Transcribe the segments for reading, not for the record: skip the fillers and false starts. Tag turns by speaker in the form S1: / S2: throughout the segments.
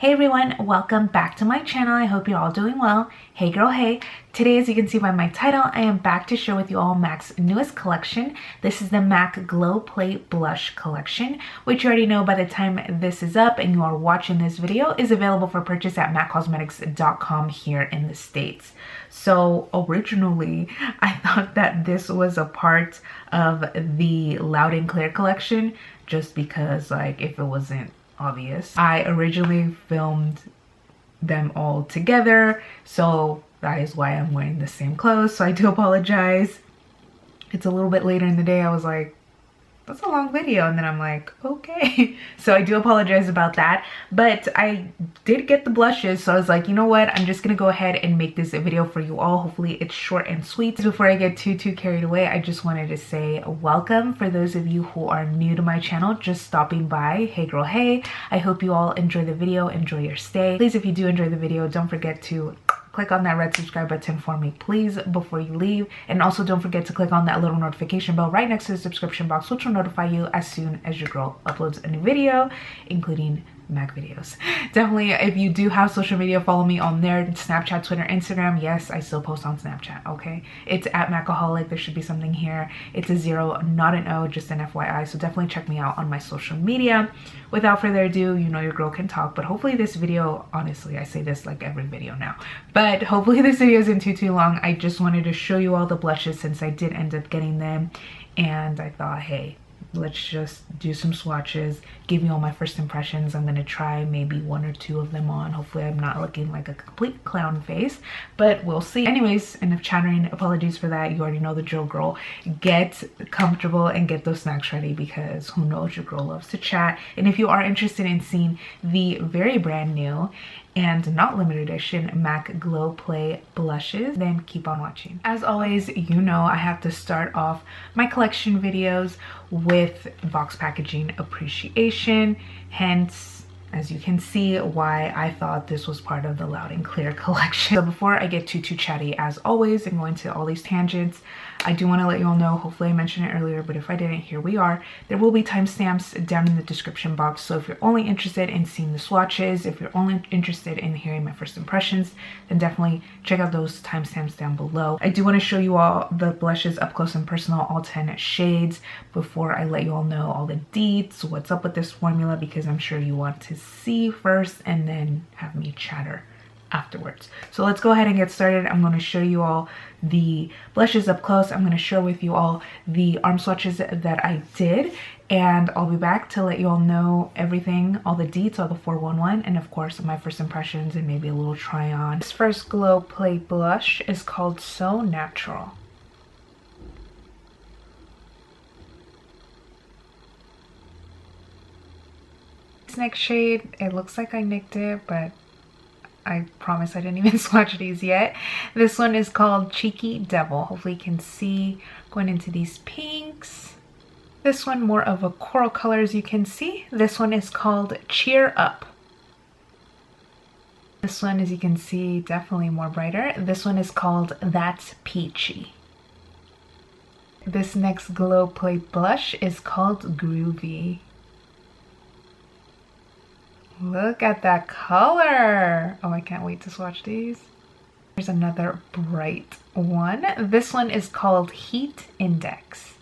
S1: Hey everyone, welcome back to my channel. I hope you're all doing well. Hey girl, hey. Today, as you can see by my title, I am back to share with you all MAC's newest collection. This is the MAC Glow Play Blush collection, which you already know by the time this is up and you are watching this video, is available for purchase at maccosmetics.com here in the States. So originally, I thought that this was a part of the Loud and Clear collection, just because like if it wasn't obvious. I originally filmed them all together, so that is why I'm wearing the same clothes. So I do apologize. It's a little bit later in the day. I was like, that's a long video, and then I'm like, okay. So I do apologize about that, but I did get the blushes, so I was like, you know what, I'm just gonna go ahead and make this video for you all. Hopefully it's short and sweet. Before I get too carried away, I just wanted to say welcome for those of you who are new to my channel, just stopping by. Hey girl, hey. I hope you all enjoy the video, enjoy your stay. Please, if you do enjoy the video, don't forget to click on that red subscribe button for me, please, before you leave. And also don't forget to click on that little notification bell right next to the subscription box, which will notify you as soon as your girl uploads a new video, including MAC videos. Definitely, if you do have social media, follow me on there. Snapchat, Twitter, Instagram. Yes, I still post on Snapchat, okay? It's at Macaholic. There should be something here. It's a 0, not an O, just an FYI. So definitely check me out on my social media. Without further ado, you know your girl can talk, but hopefully this video, honestly, I say this like every video now, but hopefully this video isn't too long. I just wanted to show you all the blushes since I did end up getting them, and I thought, hey, let's just do some swatches, give you all my first impressions. I'm gonna try maybe 1 or 2 of them on. Hopefully I'm not looking like a complete clown face, but we'll see. Anyways, enough chattering. Apologies for that. You already know the drill, girl. Get comfortable and get those snacks ready, because who knows, your girl loves to chat. And if you are interested in seeing the very brand new and not limited edition MAC Glow Play blushes, then keep on watching. As always, you know I have to start off my collection videos with box packaging appreciation, hence, as you can see, why I thought this was part of the Loud and Clear collection. So before I get too chatty, as always, and go into all these tangents, I do want to let you all know, hopefully I mentioned it earlier, but if I didn't, here we are. There will be timestamps down in the description box, so if you're only interested in seeing the swatches, if you're only interested in hearing my first impressions, then definitely check out those timestamps down below. I do want to show you all the blushes up close and personal, all 10 shades, before I let you all know all the deets, what's up with this formula, because I'm sure you want to see first and then have me chatter afterwards. So let's go ahead and get started. I'm going to show you all the blushes up close. I'm going to share with you all the arm swatches that I did, and I'll be back to let you all know everything, all the deets, all the 411, and of course my first impressions and maybe a little try on. This first Glow Play blush is called So Natural. This next shade, it looks like I nicked it, but I promise I didn't even swatch these yet. This one is called Cheeky Devil. Hopefully you can see going into these pinks. This one more of a coral color, as you can see. This one is called Cheer Up. This one, as you can see, definitely more brighter. This one is called That's Peachy. This next Glow Play blush is called Groovy. Look at that color. Oh, I can't wait to swatch these. Here's another bright one. This one is called Heat Index.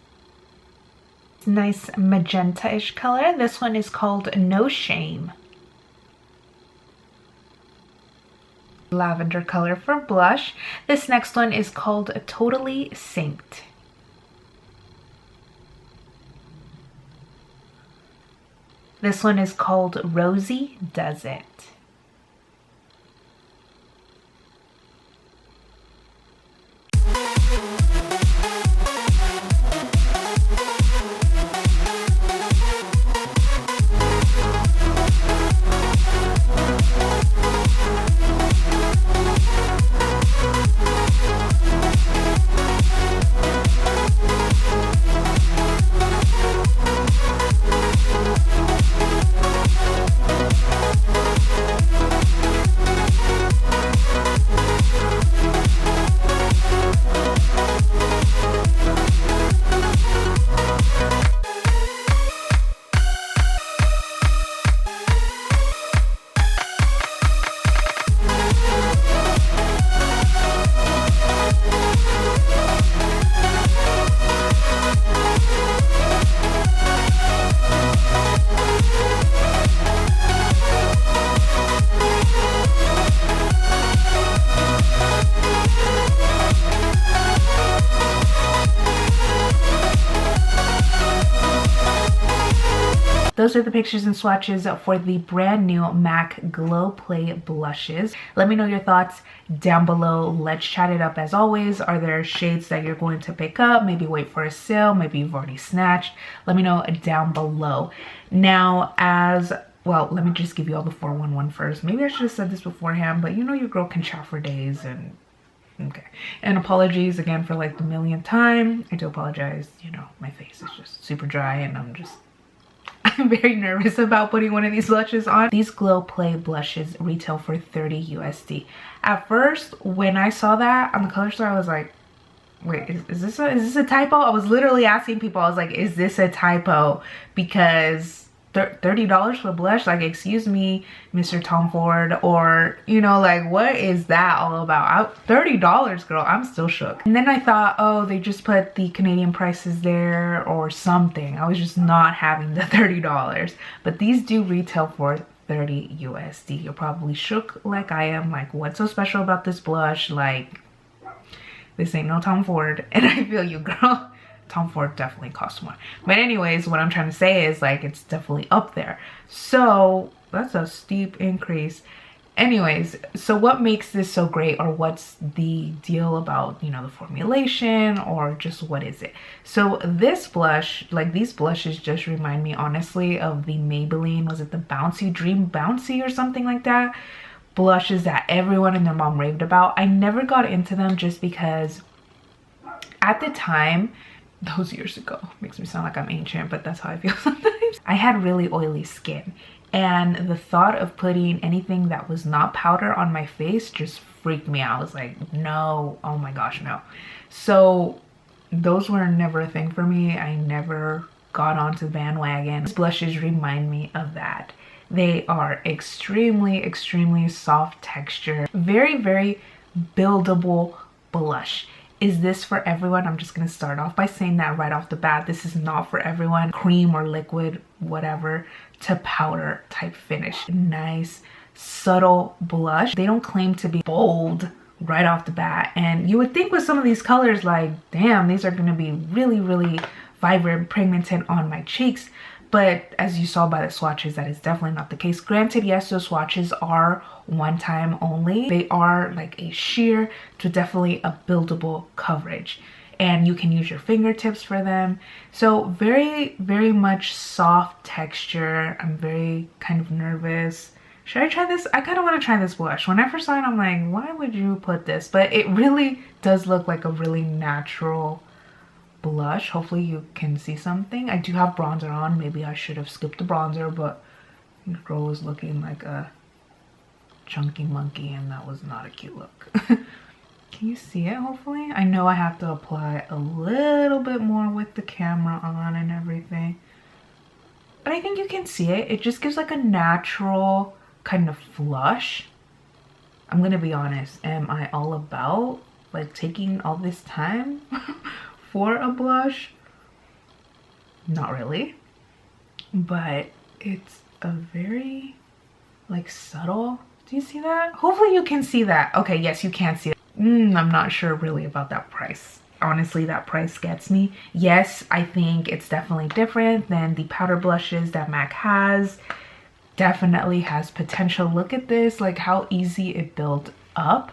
S1: Nice magenta-ish color. This one is called No Shame. Lavender color for blush. This next one is called Totally Synced. This one is called Rosie Does It. those are the pictures and swatches for the brand new MAC Glow Play blushes. Let me know your thoughts down below. Let's chat it up as always. Are there shades that you're going to pick up? Maybe wait for a sale. Maybe you've already snatched. Let me know down below. Now, well, let me just give you all the 411 first. Maybe I should have said this beforehand, but you know your girl can chat for days and okay. And apologies again for like the millionth time. I do apologize. You know, my face is just super dry and I'm very nervous about putting one of these blushes on. These Glow Play blushes retail for 30 USD. At first, when I saw that on the color store, I was like, wait, is this a typo? I was literally asking people, I was like, is this a typo? Because $30 for a blush, like, excuse me, Mr. Tom Ford, or you know, like, what is that all about? $30, girl, I'm still shook. And then I thought, oh, they just put the Canadian prices there or something. I was just not having the $30, but these do retail for 30 USD. You're probably shook like I am, like, what's so special about this blush? Like, this ain't no Tom Ford. And I feel you, girl. Tom Ford definitely costs more. But anyways, what I'm trying to say is, like, it's definitely up there. So that's a steep increase. Anyways, so what makes this so great, or what's the deal about, you know, the formulation, or just what is it? So this blush, like, these blushes just remind me honestly of the Maybelline, was it the Bouncy Dream Bouncy or something like that? Blushes that everyone and their mom raved about. I never got into them just because at the time, those years ago, makes me sound like I'm ancient, but that's how I feel sometimes. I had really oily skin, and the thought of putting anything that was not powder on my face just freaked me out. I was like, no, oh my gosh, no. So those were never a thing for me. I never got onto the bandwagon. These blushes remind me of that. They are extremely soft texture, very buildable blush. Is this for everyone? I'm just gonna start off by saying that right off the bat. This is not for everyone. Cream or liquid, whatever, to powder type finish. Nice, subtle blush. They don't claim to be bold right off the bat. And you would think with some of these colors, like, damn, these are gonna be really vibrant, pigmented on my cheeks. But as you saw by the swatches, that is definitely not the case. Granted, yes, those swatches are one time only. They are like a sheer to definitely a buildable coverage. And you can use your fingertips for them. So very much soft texture. I'm very kind of nervous. Should I try this? I kind of want to try this blush. When I first saw it, I'm like, why would you put this? But it really does look like a really natural blush. Hopefully you can see something. I do have bronzer on. Maybe I should have skipped the bronzer, but the girl was looking like a chunky monkey, and that was not a cute look. Can you see it? Hopefully. I know I have to apply a little bit more with the camera on and everything, but I think you can see it. It just gives like a natural kind of flush. I'm gonna be honest, am I all about like taking all this time for a blush? Not really, but it's a very like subtle. Do you see that? Hopefully you can see that. Okay, yes, you can see it. I'm not sure really about that price. Honestly, that price gets me. Yes, I think it's definitely different than the powder blushes that MAC has. Definitely has potential. Look at this, like how easy it built up.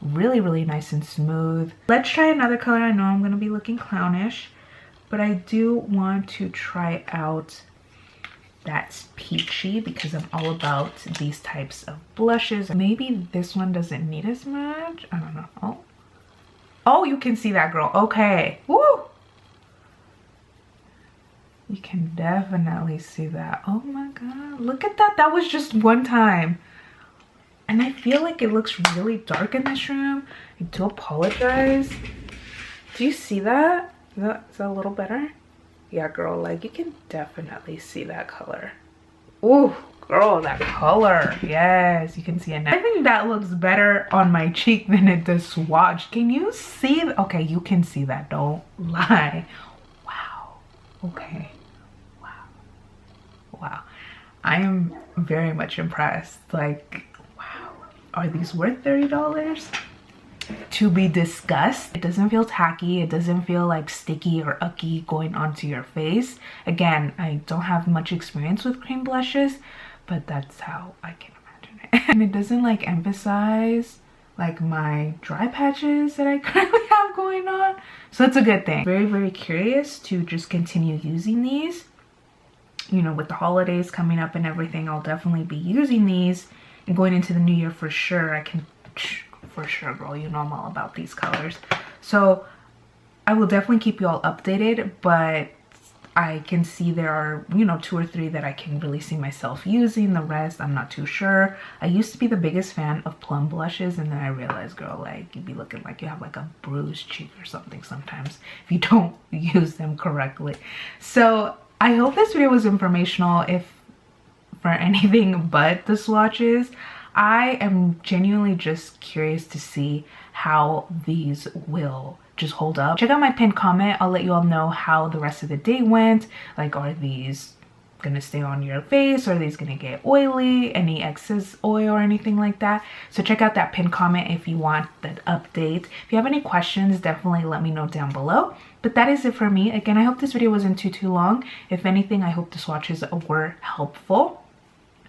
S1: Really nice and smooth. Let's try another color. I know I'm gonna be looking clownish, but I do want to try out that's peachy because I'm all about these types of blushes. Maybe this one doesn't need as much. I don't know. Oh, you can see that, girl. Okay. Woo! You can definitely see that. Oh my god, look at that. That was just one time. And I feel like it looks really dark in this room. I do apologize. Do you see that? Is that a little better? Yeah, girl, like you can definitely see that color. Ooh, girl, that color. Yes, you can see it now. I think that looks better on my cheek than it does swatch. Can you see? Okay, you can see that. Don't lie. Wow. Okay. Wow. I am very much impressed. Like, wow. Are these worth $30? to be discussed. It doesn't feel tacky. It doesn't feel like sticky or icky going onto your face. Again, I don't have much experience with cream blushes, but that's how I can imagine it. And it doesn't like emphasize like my dry patches that I currently have going on. So it's a good thing. Very, very curious to just continue using these. You know, with the holidays coming up and everything, I'll definitely be using these. And going into the new year for sure, I can, for sure, girl, you know I'm all about these colors. So I will definitely keep you all updated, but I can see there are, you know, 2 or 3 that I can really see myself using. The rest, I'm not too sure. I used to be the biggest fan of plum blushes, and then I realized, girl, like, you'd be looking like you have like a bruised cheek or something sometimes if you don't use them correctly. So I hope this video was informational, if for anything but the swatches. I am genuinely just curious to see how these will just hold up. Check out my pinned comment. I'll let you all know how the rest of the day went. Like, are these gonna stay on your face? Are these gonna get oily? Any excess oil or anything like that? So check out that pinned comment if you want that update. If you have any questions, definitely let me know down below. But that is it for me. Again, I hope this video wasn't too long. If anything, I hope the swatches were helpful.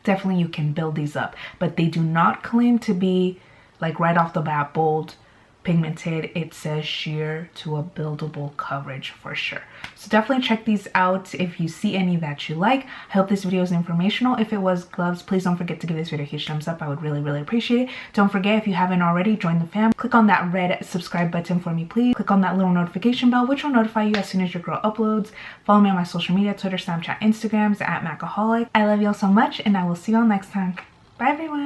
S1: Definitely you can build these up, but they do not claim to be like right off the bat bold, pigmented. It says sheer to a buildable coverage for sure. So definitely check these out if you see any that you like. I hope this video is informational. If it was, gloves, please don't forget to give this video a huge thumbs up. I would really appreciate it. Don't forget, if you haven't already, join the fam. Click on that red subscribe button for me, please. Click on that little notification bell, which will notify you as soon as your girl uploads. Follow me on my social media, Twitter, Snapchat, Instagrams at Macaholic. I love y'all so much, and I will see y'all next time. Bye everyone.